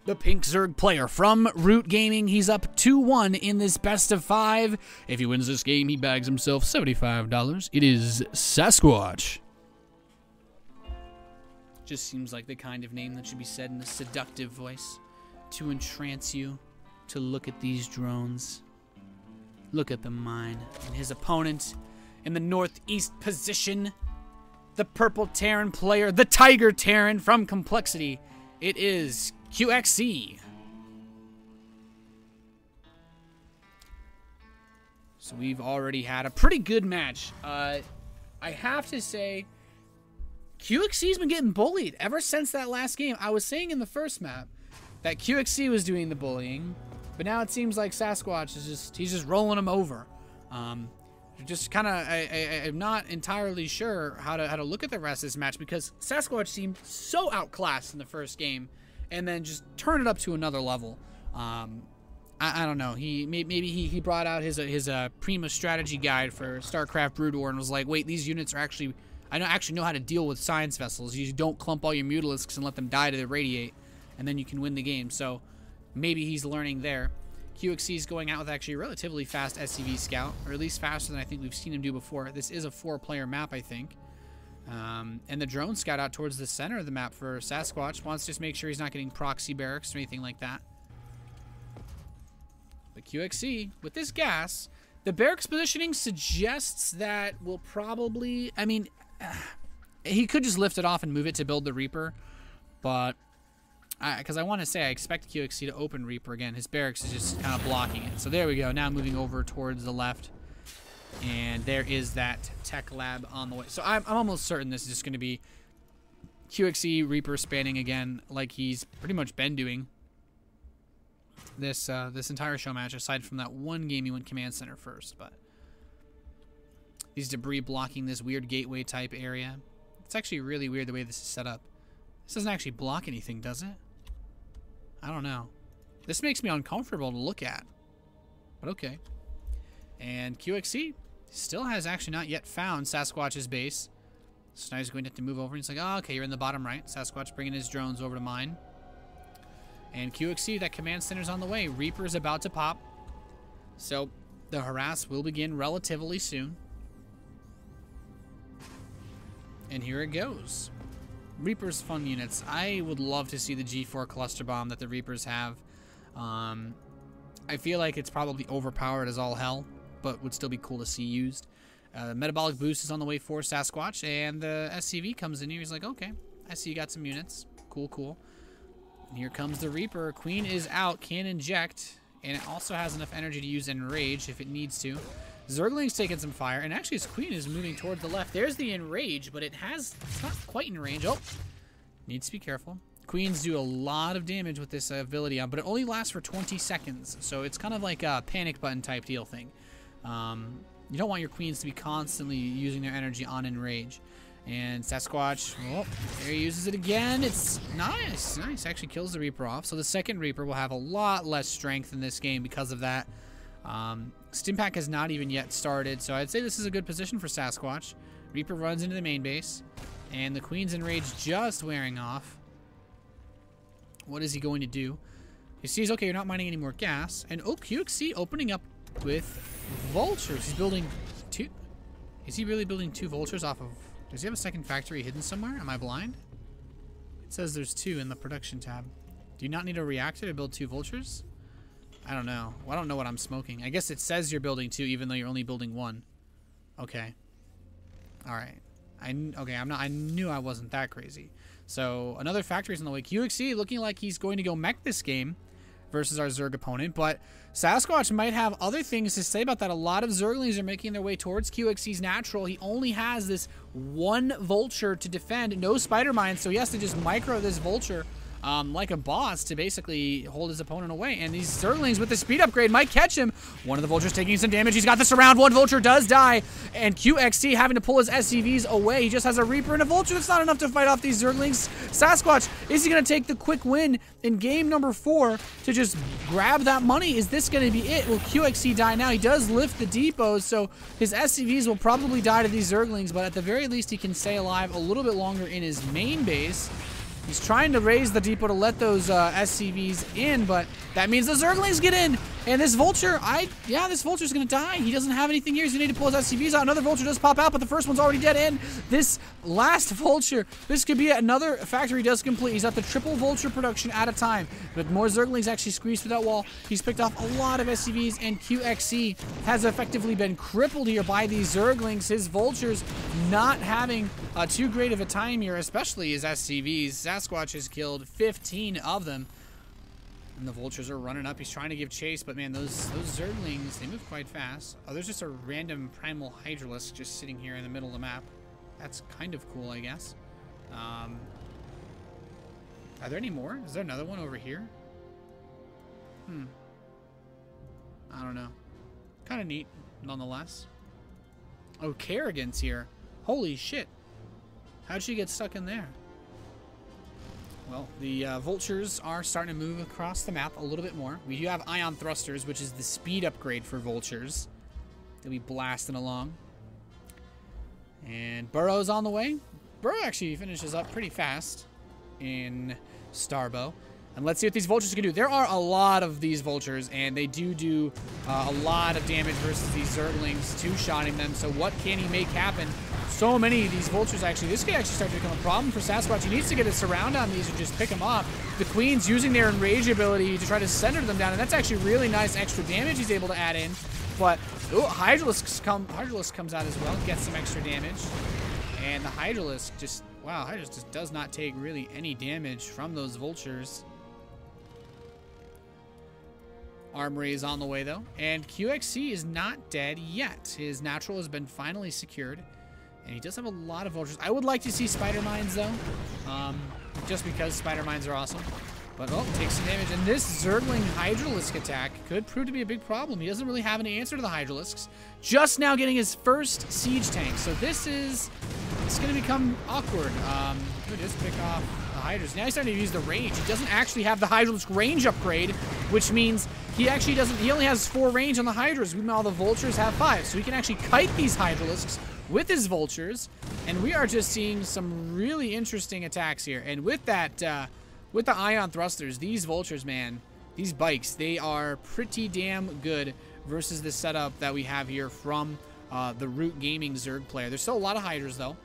The Pink Zerg player from Root Gaming. He's up 2-1 in this best of 5. If he wins this game, he bags himself $75. It is Sasquatch. Just seems like the kind of name that should be said in a seductive voice to entrance you to look at these drones. Look at the mine. And his opponent in the northeast position, the purple Terran player, the Tiger Terran from Complexity. It is QXC. So we've already had a pretty good match. I have to say, QXC's been getting bullied ever since that last game. I was saying in the first map that QXC was doing the bullying, but now it seems like Sasquatch is he's just rolling him over. Just kind of, I'm not entirely sure how to look at the rest of this match, because Sasquatch seemed so outclassed in the first game, and then just turn it up to another level. I don't know. Maybe he brought out his Prima strategy guide for StarCraft Brood War and was like, wait, these units are actually, I actually know how to deal with science vessels. You don't clump all your Mutalisks and let them die to the radiate, and then you can win the game. So maybe he's learning there. QXC is going out with actually a relatively fast SCV scout, or at least faster than I think we've seen him do before. This is a 4-player map, I think. And the drone scout out towards the center of the map for Sasquatch. Wants to just make sure he's not getting proxy barracks or anything like that. But QXC, with this gas, the barracks positioning suggests that we'll probably, I mean, he could just lift it off and move it to build the Reaper. But, because I want to say I expect QXC to open Reaper again. His barracks is just kind of blocking it. So there we go. Now moving over towards the left. And there is that tech lab on the way. So I'm almost certain this is just going to be QXC Reaper spanning again, like he's pretty much been doing this this entire show match, aside from that one game he went command center first. But these debris blocking this weird gateway type area. It's actually really weird the way this is set up. This doesn't actually block anything, does it? I don't know. This makes me uncomfortable to look at. But okay. And QXC still has actually not yet found Sasquatch's base. So now he's going to have to move over. He's like, oh, okay, you're in the bottom right. Sasquatch bringing his drones over to mine. And QXC, that command center's on the way. Reaper's about to pop. So the harass will begin relatively soon. And here it goes. Reaper's fun units. I would love to see the G4 cluster bomb that the Reapers have. I feel like it's probably overpowered as all hell, but would still be cool to see used. Metabolic boost is on the way for Sasquatch, and the SCV comes in here. He's like, okay, I see you got some units. Cool, cool. And here comes the Reaper. Queen is out, can inject, and it also has enough energy to use Enrage if it needs to. Zergling's taking some fire, and actually his Queen is moving towards the left. There's the Enrage, but it's not quite in range. Oh, needs to be careful. Queens do a lot of damage with this ability on, but it only lasts for 20 seconds, so it's kind of like a panic button type deal thing. You don't want your Queens to be constantly using their energy on Enrage. And Sasquatch, oh, there he uses it again. It's nice. Nice. Actually kills the Reaper off. So the second Reaper will have a lot less strength in this game because of that. Stimpack has not even yet started, so I'd say this is a good position for Sasquatch. Reaper runs into the main base, and the Queen's Enrage just wearing off. What is he going to do? He sees, okay, you're not mining any more gas. And oh, QXC opening up with vultures. He's building two. Is he really building 2 vultures off of... Does he have a second factory hidden somewhere? Am I blind? It says there's 2 in the production tab. Do you not need a reactor to build 2 vultures? I don't know. Well, I don't know what I'm smoking. I guess it says you're building 2 even though you're only building 1. Okay. All right. I knew I wasn't that crazy. So another factory's on the way. QXC looking like he's going to go mech this game versus our Zerg opponent, but Sasquatch might have other things to say about that. A lot of Zerglings are making their way towards QXC's natural. He only has this 1 vulture to defend, no spider mines, so he has to just micro this vulture like a boss to basically hold his opponent away. And these Zerglings with the speed upgrade might catch him. One of the vultures taking some damage. He's got the surround. 1 vulture does die, and QXC having to pull his SCVs away. He just has a Reaper and a vulture. That's not enough to fight off these Zerglings. Sasquatch, is he going to take the quick win in game number 4 to just grab that money? Is this going to be it? Will QXC die now? He does lift the depots, so his SCVs will probably die to these Zerglings, but at the very least he can stay alive a little bit longer in his main base. He's trying to raise the depot to let those SCVs in, but that means the Zerglings get in. And this Vulture, this Vulture's gonna die. He doesn't have anything here. He's gonna need to pull his SCVs out. Another Vulture does pop out, but the first one's already dead in. This last Vulture, this could be another factory does complete. He's at the triple Vulture production at a time. But more Zerglings actually squeezed through that wall. He's picked off a lot of SCVs, and QXC has effectively been crippled here by these Zerglings. His Vultures not having too great of a time here, especially his SCVs. Sasquatch has killed 15 of them. And the Vultures are running up. He's trying to give chase, but man, those Zerglings, they move quite fast. Oh, there's just a random primal Hydralisk just sitting here in the middle of the map. That's kind of cool, I guess. Are there any more? Is there another one over here? I don't know. Kind of neat, nonetheless. Oh, Kerrigan's here. Holy shit. How'd she get stuck in there? Well, the Vultures are starting to move across the map a little bit more. We do have Ion Thrusters, which is the speed upgrade for Vultures. They'll be blasting along. And Burrow's on the way. Burrow actually finishes up pretty fast in Starbow. And let's see what these Vultures can do. There are a lot of these Vultures, and they do a lot of damage versus these Zerglings, two-shotting them. So what can he make happen? So many of these Vultures, actually. This could actually start to become a problem for Sasquatch. He needs to get a surround on these and just pick them up. The Queen's using their Enrage ability to try to center them down, and that's actually really nice extra damage he's able to add in. But, Hydralisk comes out as well, gets some extra damage. And the Hydralisk just, wow, Hydralisk just does not take really any damage from those Vultures. Armory is on the way, though. And QXC is not dead yet. His natural has been finally secured. And he does have a lot of Vultures. I would like to see Spider Mines, though. Just because Spider Mines are awesome. But, takes some damage. And this Zergling Hydralisk attack could prove to be a big problem. He doesn't really have any answer to the Hydralisks. Just now getting his first siege tank. So this is... it's going to become awkward. Could just pick off the Hydras. Now he's starting to use the range. He doesn't actually have the Hydralisk range upgrade, which means he actually doesn't... he only has 4 range on the Hydras. Meanwhile, the Vultures have 5. So he can actually kite these Hydralisks with his Vultures, and we are just seeing some really interesting attacks here. And with that, with the Ion Thrusters, these Vultures, man, these bikes, they are pretty damn good versus the setup that we have here from the Root Gaming Zerg player. There's still a lot of Hydras, though,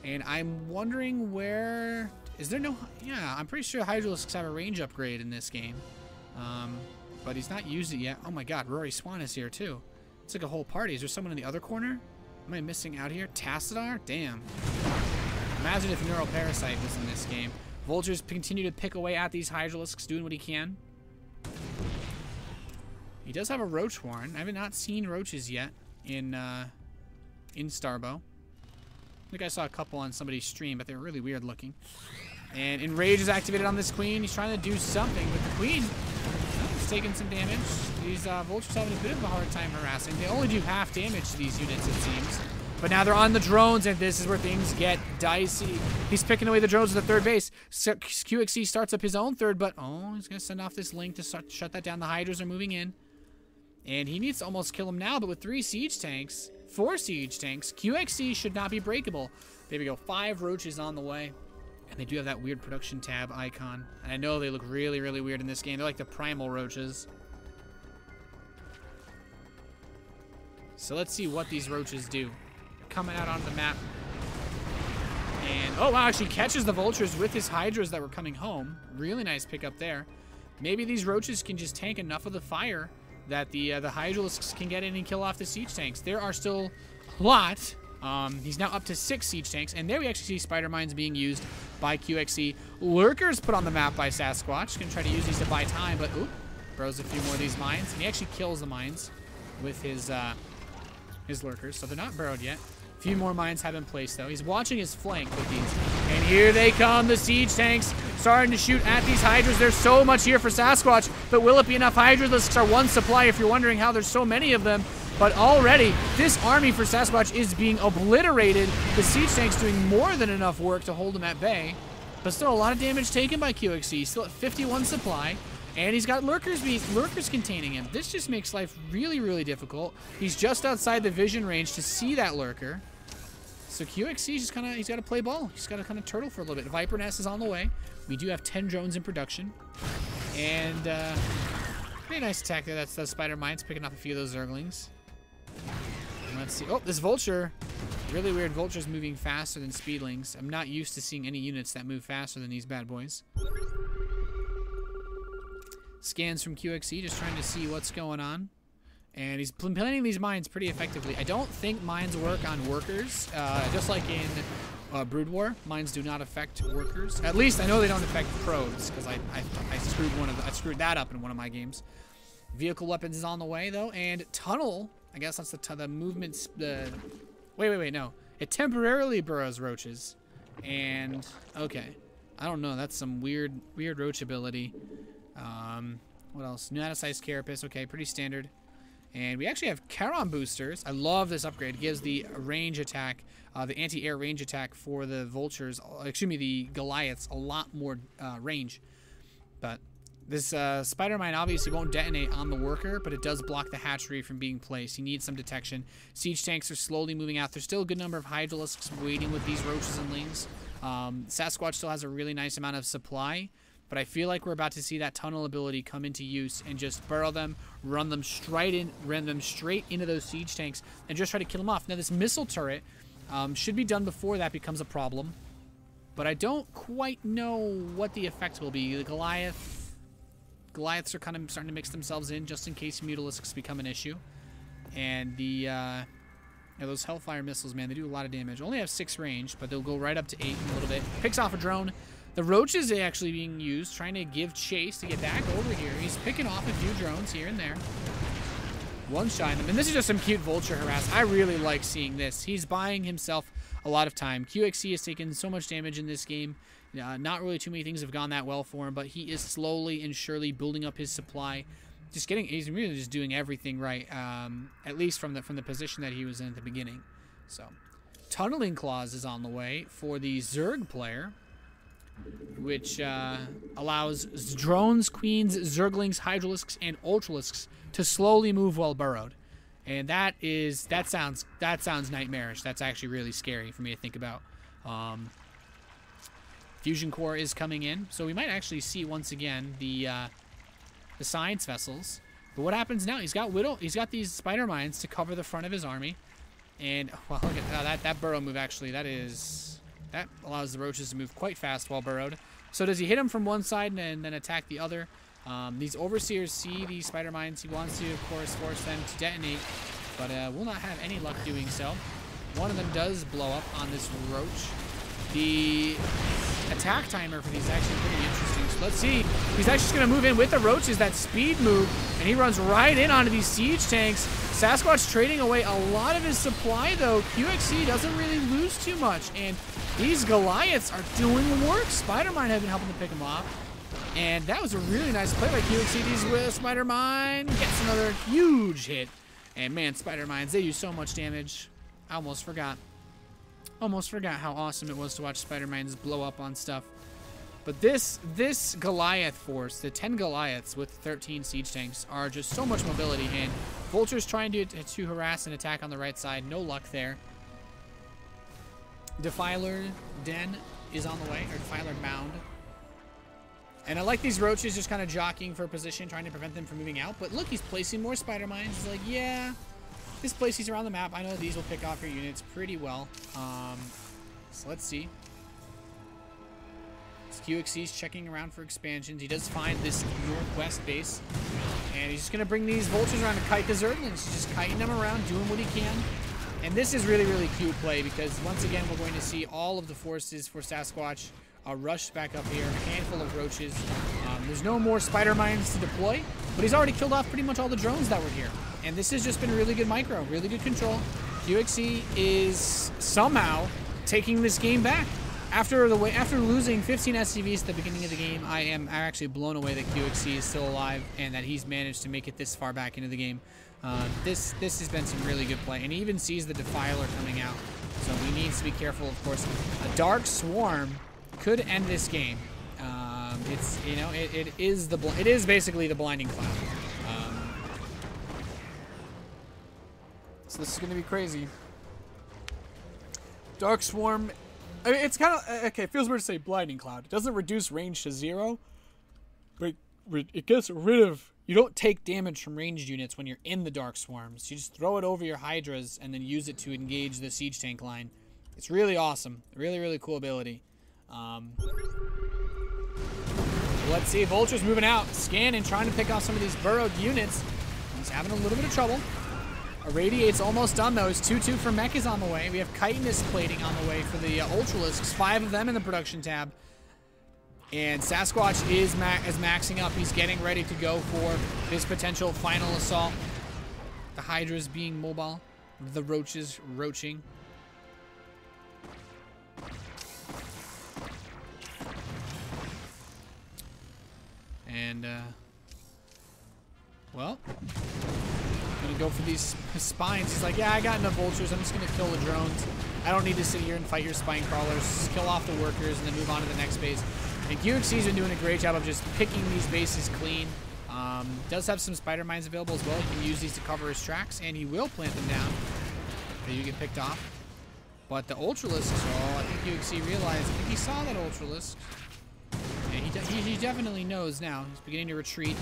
and I'm wondering where... is there no... yeah, I'm pretty sure Hydralisks have a range upgrade in this game, but he's not used it yet. Oh my god, Rory Swan is here, too. It's like a whole party. Is there someone in the other corner? Am I missing out here? Tassadar? Damn. Imagine if Neuroparasite was in this game. Vultures continue to pick away at these Hydralisks, doing what he can. He does have a Roach Warren. I have not seen Roaches yet in Starbow. I think I saw a couple on somebody's stream, but they're really weird looking. And Enrage is activated on this Queen. He's trying to do something, but the Queen is taking some damage. These Vultures having a bit of a hard time harassing. They only do half damage to these units, it seems. But now they're on the drones, and this is where things get dicey. He's picking away the drones at the third base. So QXC starts up his own third, but he's going to send off this link to shut that down. The Hydras are moving in. And he needs to almost kill him now, but with 3 siege tanks, 4 siege tanks, QXC should not be breakable. There we go, 5 Roaches on the way. And they do have that weird production tab icon. And I know they look really, really weird in this game. They're like the primal Roaches. So let's see what these Roaches do. Coming out onto the map. And, oh wow, actually catches the Vultures with his Hydras that were coming home. Really nice pickup there. Maybe these Roaches can just tank enough of the fire that the Hydralisks can get in and kill off the siege tanks. There are still a lot. He's now up to 6 siege tanks, and there we actually see Spider Mines being used by QXC. Lurkers put on the map by Sasquatch. Gonna try to use these to buy time, but oop, throws a few more of these mines, and he actually kills the mines with his Lurkers, so they're not burrowed yet. A few more mines have been placed, though. He's watching his flank with these. And here they come, the siege tanks, starting to shoot at these Hydras. There's so much here for Sasquatch, but will it be enough? Hydralisks are one supply if you're wondering how there's so many of them. But already, this army for Sasquatch is being obliterated. The siege tank's doing more than enough work to hold him at bay. But still a lot of damage taken by QXC. Still at 51 supply. And he's got lurkers containing him. This just makes life really, really difficult. He's just outside the vision range to see that lurker. So QXC just he's got to play ball. He's got to kind of turtle for a little bit. Viper Nest is on the way. We do have 10 drones in production. And pretty nice attack there. That's the spider mines picking off a few of those zerglings. And let's see. Oh, this vulture. Really weird. Vulture's moving faster than speedlings. I'm not used to seeing any units that move faster than these bad boys. Scans from QXC, just trying to see what's going on. And he's planting these mines pretty effectively. I don't think mines work on workers. Just like in Brood War, mines do not affect workers. At least I know they don't affect probes, because I screwed that up in one of my games. Vehicle weapons is on the way though, and tunnel. I guess that's the movements. Wait, no. It temporarily burrows roaches, and okay, I don't know. That's some weird roach ability. What else? Pneumaticized carapace. Okay, pretty standard. And we actually have Charon boosters. I love this upgrade. It gives the range attack, the anti-air range attack for the vultures, excuse me, the Goliaths, a lot more range. But this spider mine obviously won't detonate on the worker, but it does block the hatchery from being placed. He needs some detection. Siege tanks are slowly moving out. There's still a good number of hydralisks waiting with these roaches and lings. Sasquatch still has a really nice amount of supply. But I feel like we're about to see that tunnel ability come into use and just burrow them, run them straight into those siege tanks, and just try to kill them off. Now, this missile turret should be done before that becomes a problem, but I don't quite know what the effect will be. The Goliaths are kind of starting to mix themselves in just in case mutalisks become an issue. And those Hellfire missiles, man, they do a lot of damage. Only have 6 range, but they'll go right up to 8 in a little bit. Picks off a drone. The roaches are actually being used, trying to give chase to get back over here. He's picking off a few drones here and there. One-shotting them. And this is just some cute vulture harass. I really like seeing this. He's buying himself a lot of time. QXC has taken so much damage in this game. Not really too many things have gone that well for him, but he is slowly and surely building up his supply. He's really just doing everything right, at least from the position that he was in at the beginning. So, Tunneling Claws is on the way for the Zerg player, which allows drones, queens, zerglings, hydralisks, and ultralisks to slowly move while burrowed. And that sounds nightmarish. That's actually really scary for me to think about. Fusion core is coming in, so we might actually see once again the science vessels. But what happens now? He's got these spider mines to cover the front of his army, and well, look at that burrow move. Actually, that allows the roaches to move quite fast while burrowed. So does he hit them from one side and then attack the other? These overseers see these spider mines. He wants to, of course, force them to detonate, but will not have any luck doing so. One of them does blow up on this roach. The attack timer for these is actually pretty interesting. So let's see. He's actually just going to move in with the roaches, that speed move, and he runs right in onto these siege tanks. Sasquatch trading away a lot of his supply, though. QXC doesn't really lose too much, and these Goliaths are doing work. Spider-Mine have been helping to pick them off, and that was a really nice play by QXC. These Spider-Mine gets another huge hit, and man, Spider-Mines, they do so much damage. I almost forgot how awesome it was to watch Spider-Mines blow up on stuff. But this Goliath force, the 10 Goliaths with 13 siege tanks, are just so much mobility, and Vulture's trying to harass and attack on the right side. No luck there. Defiler Den is on the way, or Defiler Mound. And I like these roaches just kind of jockeying for a position, trying to prevent them from moving out. But look, he's placing more spider mines. He's like, yeah, this place he's around the map. I know these will pick off your units pretty well. So let's see. QXC's checking around for expansions. He does find this northwest base, and he's just going to bring these vultures around to kite the Zerglings. He's just kiting them around, doing what he can. And this is really, really cute play, because once again, we're going to see all of the forces for Sasquatch rush back up here. A handful of roaches. There's no more spider mines to deploy, but he's already killed off pretty much all the drones that were here. And this has just been really good micro, really good control. QXC is somehow taking this game back. After losing 15 SCVs at the beginning of the game, I'm actually blown away that QXC is still alive and that he's managed to make it this far back into the game. This has been some really good play, and he even sees the Defiler coming out, so he needs to be careful. Of course, a Dark Swarm could end this game. It is basically the Blinding Cloud. So this is going to be crazy. Dark Swarm I mean, it's kind of okay. It feels weird to say blinding cloud. It doesn't reduce range to 0, but it gets rid of. You don't take damage from ranged units when you're in the Dark Swarms. You just throw it over your Hydras and then use it to engage the siege tank line. It's really awesome. Really, really cool ability. Let's see. Vulture's moving out. Scanning, trying to pick off some of these burrowed units. He's having a little bit of trouble. Irradiate's almost done, though. His 2-2 for Mech is on the way. We have chitinous plating on the way for the Ultralisks. 5 of them in the production tab. And Sasquatch is maxing up. He's getting ready to go for his potential final assault. The Hydras being mobile. The Roaches roaching. And, well, I'm going to go for these spines. He's like, yeah, I got enough vultures. I'm just going to kill the drones. I don't need to sit here and fight your spine crawlers. Just kill off the workers and then move on to the next base. And QXC's been doing a great job of just picking these bases clean. Does have some spider mines available as well. He can use these to cover his tracks, and he will plant them down. So you get picked off. But the Ultralisks, oh, I think QXC realized. I think he saw that Ultralisk. Yeah, he definitely knows now. He's beginning to retreat.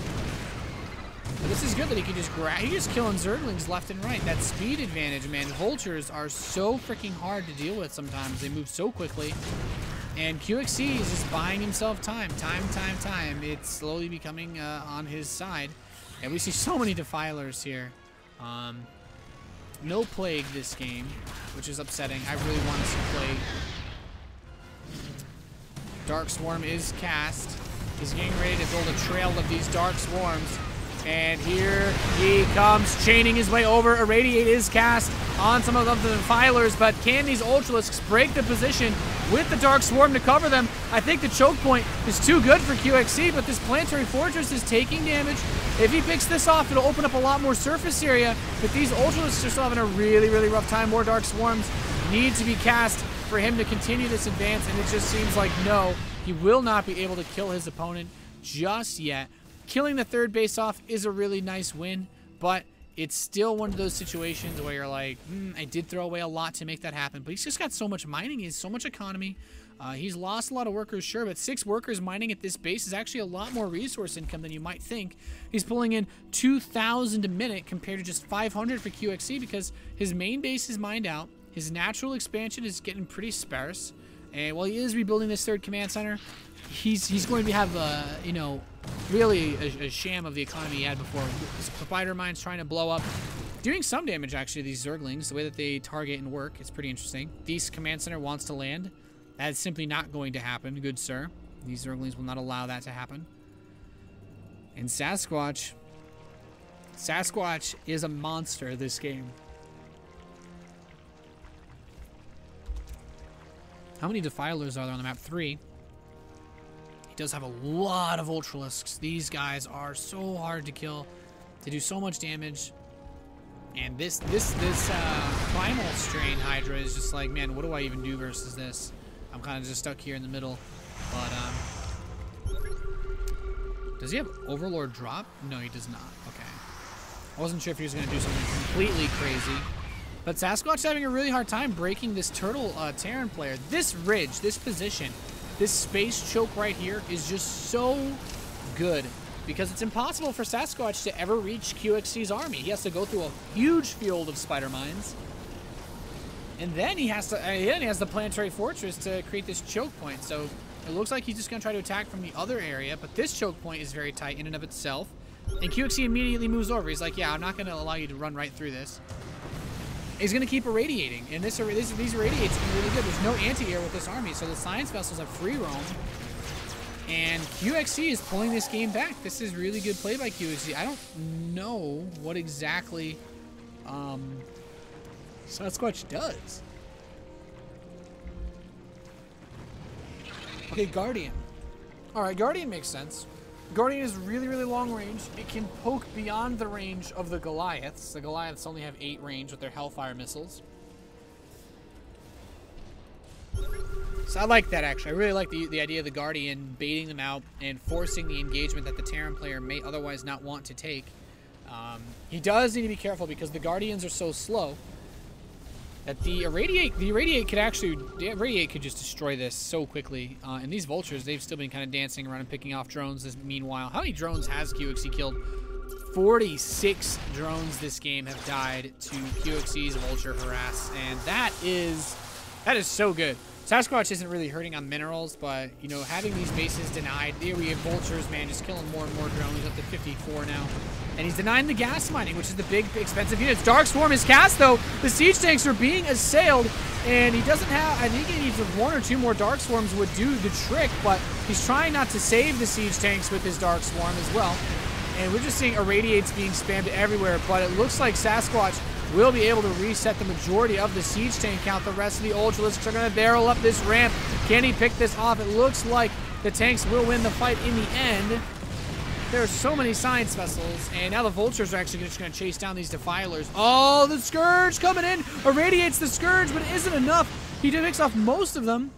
But this is good that he can just grab. He's just killing Zerglings left and right. That speed advantage, man. Vultures are so freaking hard to deal with sometimes. They move so quickly. And QXC is just buying himself time. Time. It's slowly becoming on his side. And we see so many Defilers here. No Plague this game, which is upsetting. I really want to see Plague. Dark Swarm is cast. He's getting ready to build a trail of these Dark Swarms. And here he comes, chaining his way over. Irradiate is cast on some of the Defilers, but can these Ultralisks break the position with the Dark Swarm to cover them? I think the choke point is too good for QXC, but this Planetary Fortress is taking damage. If he picks this off, it'll open up a lot more surface area, but these Ultralisks are still having a really, really rough time. More Dark Swarms need to be cast for him to continue this advance, and it just seems like no, he will not be able to kill his opponent just yet. Killing the third base off is a really nice win, but it's still one of those situations where you're like, I did throw away a lot to make that happen, but he's just got so much mining, he has so much economy. He's lost a lot of workers, sure, but 6 workers mining at this base is actually a lot more resource income than you might think. He's pulling in 2,000 a minute compared to just 500 for QXC because his main base is mined out. His natural expansion is getting pretty sparse, and while he is rebuilding this third command center, he's going to have you know, really a sham of the economy he had before. His spider mines trying to blow up, doing some damage actually to these Zerglings. The way that they target and work is pretty interesting. These command center wants to land. That is simply not going to happen, good sir. These Zerglings will not allow that to happen. And Sasquatch is a monster this game. How many Defilers are there on the map? 3. He does have a lot of Ultralisks. These guys are so hard to kill. They do so much damage. And this Primal Strain Hydra is just like, man, what do I even do versus this? I'm kind of just stuck here in the middle. But, does he have Overlord drop? No, he does not. Okay. I wasn't sure if he was going to do something completely crazy. But Sasquatch's having a really hard time breaking this Turtle Terran player. This ridge, this position, this space choke right here is just so good because it's impossible for Sasquatch to ever reach QXC's army. He has to go through a huge field of spider mines. And then he has the Planetary Fortress to create this choke point. So it looks like he's just going to try to attack from the other area, but this choke point is very tight in and of itself. And QXC immediately moves over. He's like, yeah, I'm not going to allow you to run right through this. He's going to keep irradiating, and these irradiates are really good. There's no anti-air with this army, so the science vessels have free roam. And QXC is pulling this game back. This is really good play by QXC. I don't know what exactly Sasquatch does. Okay, Guardian. All right, Guardian makes sense. Guardian is really, really long range. It can poke beyond the range of the Goliaths. The Goliaths only have 8 range with their Hellfire missiles. So I like that, actually. I really like the idea of the Guardian baiting them out and forcing the engagement that the Terran player may otherwise not want to take. He does need to be careful because the Guardians are so slow. that the Irradiate could just destroy this so quickly. And these Vultures, they've still been kind of dancing around and picking off drones meanwhile. How many drones has QXC killed? 46 drones this game have died to QXC's Vulture harass, and that is so good. Sasquatch isn't really hurting on minerals, but, you know, having these bases denied, there we have Vultures, man, just killing more and more drones, up to 54 now. And he's denying the gas mining, which is the big, expensive units. Dark Swarm is cast, though. The siege tanks are being assailed, and he doesn't have, I think he needs one or two more Dark Swarms would do the trick, but he's trying not to save the siege tanks with his Dark Swarm as well. And we're just seeing Irradiates being spammed everywhere, but it looks like Sasquatch will be able to reset the majority of the siege tank count. The rest of the Ultralisks are going to barrel up this ramp. Can he pick this off? It looks like the tanks will win the fight in the end. There are so many science vessels, and now the Vultures are actually just going to chase down these Defilers. Oh, the Scourge coming in. Irradiates the Scourge, but it isn't enough. He picks off most of them.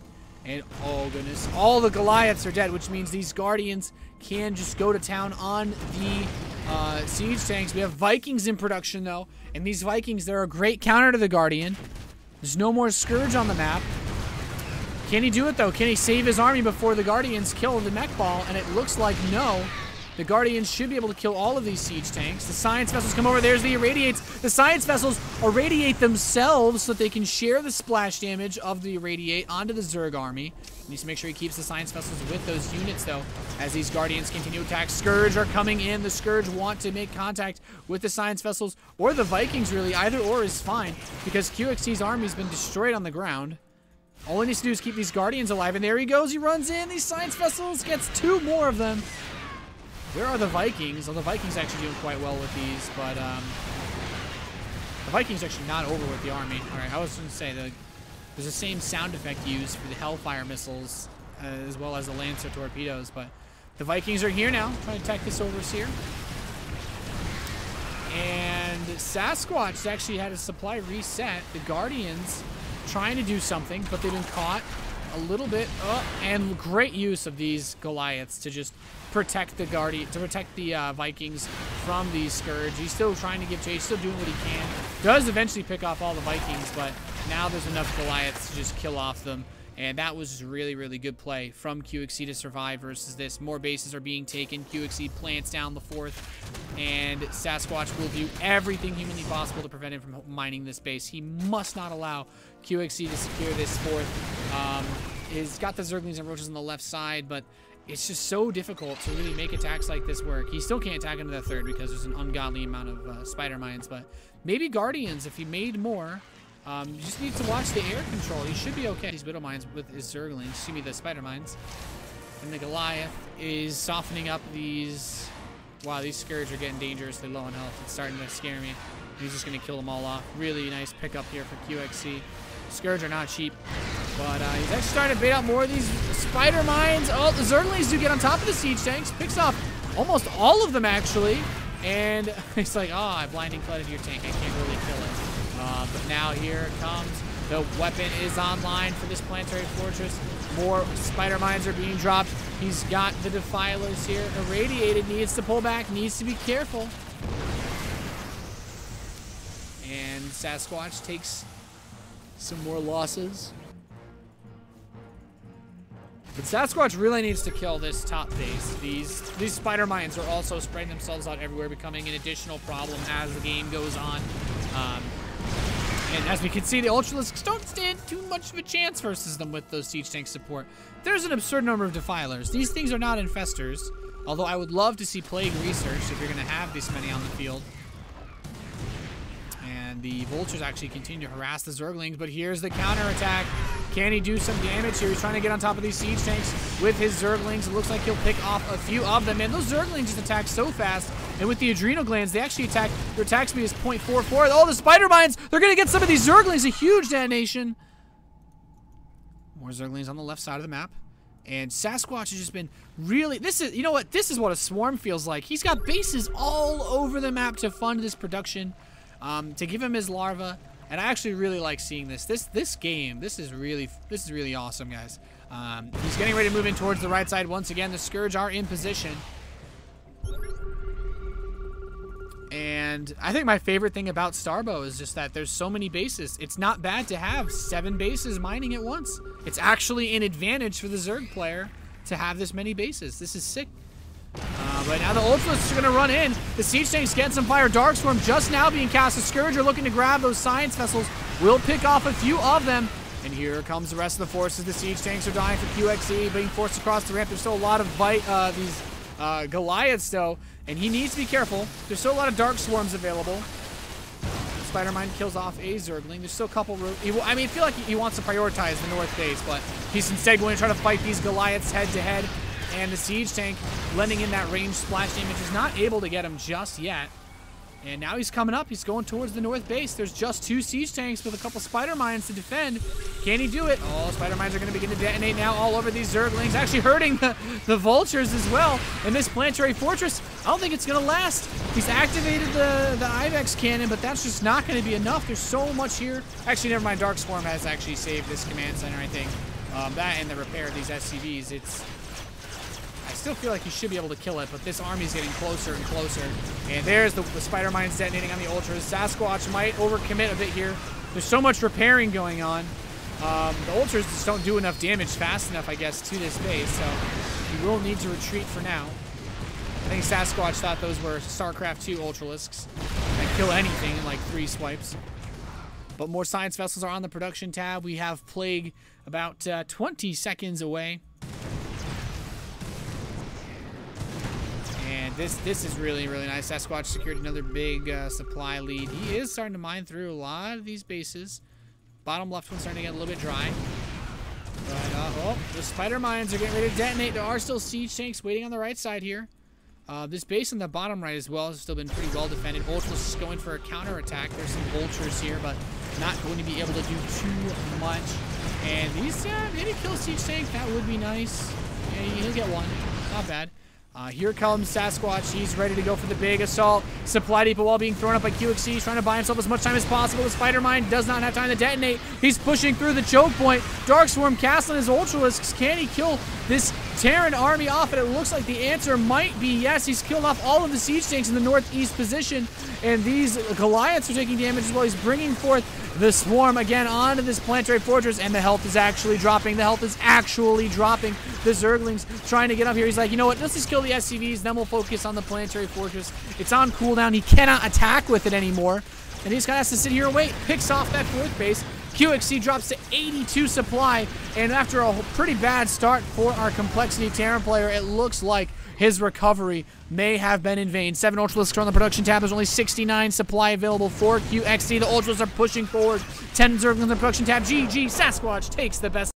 And, oh goodness, all the Goliaths are dead, which means these Guardians can just go to town on the siege tanks. We have Vikings in production, though. And these Vikings, they're a great counter to the Guardian. There's no more Scourge on the map. Can he do it, though? Can he save his army before the Guardians kill the mech ball? And it looks like no. The Guardians should be able to kill all of these siege tanks. The science vessels come over. There's the Irradiates. The science vessels irradiate themselves so that they can share the splash damage of the Irradiate onto the Zerg army. He needs to make sure he keeps the science vessels with those units, though, as these Guardians continue to attack. Scourge are coming in. The Scourge want to make contact with the science vessels or the Vikings, really. Either or is fine, because QXC's army's been destroyed on the ground. All he needs to do is keep these Guardians alive, and there he goes. He runs in. These science vessels, gets two more of them. Where are the Vikings? Well, the Vikings actually doing quite well with these, but the Vikings actually not over with the army. All right, I was going to say there's the same sound effect used for the Hellfire missiles as well as the Lancer torpedoes, but the Vikings are here now, trying to attack this overseer. And Sasquatch actually had a supply reset. The Guardians trying to do something, but they've been caught a little bit. And great use of these Goliaths to just protect the Vikings from these Scourge. He's still trying to give chase, still doing what he can. Does eventually pick off all the Vikings, but now there's enough Goliaths to just kill off them. And that was really, really good play from QXC to survive versus this. More bases are being taken. QXC plants down the fourth, and Sasquatch will do everything humanly possible to prevent him from mining this base. He must not allow QXC to secure this fourth. He's got the Zerglings and Roaches on the left side, but it's just so difficult to really make attacks like this work. He still can't attack into the third because there's an ungodly amount of spider mines, but maybe Guardians, if he made more, you just need to watch the air control. He should be okay. These Widow Mines with his Zerglings, excuse me, the spider mines. And the Goliath is softening up these. Wow, these Scourge are getting dangerously low on health. It's starting to scare me. He's just going to kill them all off. Really nice pickup here for QXC. Scourge are not cheap, but he's actually starting to bait out more of these spider mines. Oh, the Zerglings do get on top of the siege tanks. Picks off almost all of them, actually. And it's like, oh, I blinding flooded your tank. I can't really kill it. But now here it comes. The weapon is online for this planetary fortress. More spider mines are being dropped. He's got the Defilers here. Irradiated, needs to pull back, needs to be careful. And Sasquatch takes some more losses. But Sasquatch really needs to kill this top base. These spider mines are also spreading themselves out everywhere, becoming an additional problem as the game goes on. And as we can see, the Ultralisks don't stand too much of a chance versus them with those siege tank support. There's an absurd number of Defilers. These things are not infestors, although I would love to see Plague Research if you're going to have this many on the field. And the Vultures actually continue to harass the Zerglings, but here's the counterattack. Can he do some damage here? He's trying to get on top of these siege tanks with his Zerglings. It looks like he'll pick off a few of them. Man, those Zerglings just attack so fast. And with the adrenal glands, they actually attack. Their attack speed is 0.44. Oh, the spider mines! They're going to get some of these Zerglings. A huge detonation. More Zerglings on the left side of the map. And Sasquatch has just been really... you know what? This is what a swarm feels like. He's got bases all over the map to fund this production. To give him his larva, and I actually really like seeing this. This game, this is really awesome, guys. He's getting ready to move in towards the right side once again. The Scourge are in position, And I think my favorite thing about Starbow is just that there's so many bases. It's not bad to have 7 bases mining at once. It's actually an advantage for the Zerg player to have this many bases. This is sick. But now the Ultralists are going to run in. The Siege Tank's getting some fire. Darkstorm just now being cast. The Scourger looking to grab those Science Vessels. Will pick off a few of them. And here comes the rest of the forces. The Siege Tanks are dying for QXC, being forced across the ramp. There's still a lot of these Goliaths, though. And he needs to be careful. There's still a lot of Dark Swarms available. Spider-Mine kills off a Zergling. There's still a couple... I mean, I feel like he wants to prioritize the north base, but he's instead going to try to fight these Goliaths head-to-head. And the Siege Tank, lending in that ranged splash damage, is not able to get him just yet. And now he's coming up. He's going towards the north base. There's just 2 Siege Tanks with a couple Spider Mines to defend. Can he do it? Oh, Spider Mines are going to begin to detonate now all over these Zerglings, actually hurting the Vultures as well. And this Planetary Fortress, I don't think it's going to last. He's activated the Ibex Cannon, but that's just not going to be enough. There's so much here. Actually, never mind. Dark Swarm has actually saved this command center, I think. That and the repair of these SCVs. I still feel like you should be able to kill it, but this army's getting closer and closer. And there's the Spider Mines detonating on the Ultras. Sasquatch might overcommit a bit here. There's so much repairing going on. The Ultras just don't do enough damage fast enough, I guess, to this base, so he will need to retreat for now. I think Sasquatch thought those were StarCraft 2 Ultralisks that kill anything in like 3 swipes. But more Science Vessels are on the production tab. We have Plague about 20 seconds away. And this is really, really nice. Sasquatch secured another big supply lead. He is starting to mine through a lot of these bases. Bottom left one's starting to get a little bit dry. But, oh, the Spider Mines are getting ready to detonate. There are still Siege Tanks waiting on the right side here. This base on the bottom right as well has still been pretty well defended. Ultras is going for a counterattack. There's some Vultures here, but not going to be able to do too much. And these, maybe kill Siege Tank. That would be nice. Yeah, he'll get one. Not bad. Here comes Sasquatch. He's ready to go for the big assault. Supply depot while being thrown up by QXC. He's trying to buy himself as much time as possible. The Spider Mine does not have time to detonate. He's pushing through the choke point. Darkswarm cast on his Ultralisks. Can he kill this Terran army off? And it looks like the answer might be yes. He's killed off all of the Siege Tanks in the northeast position. And these Goliaths are taking damage as well. He's bringing forth the Swarm again onto this Planetary Fortress. And the health is actually dropping. The health is actually dropping. The Zerglings trying to get up here. He's like, you know what? Let's just kill the SCVs. Then we'll focus on the Planetary Fortress. It's on cooldown. He cannot attack with it anymore. And he just kind of has to sit here and wait. Picks off that 4th base. QXC drops to 82 supply. And after a pretty bad start for our Complexity Terran player, it looks like his recovery may have been in vain. 7 Ultralisks are on the production tab. There's only 69 supply available for QXC. The Ultras are pushing forward. 10 Zerglings on the production tab. GG. Sasquatch takes the best.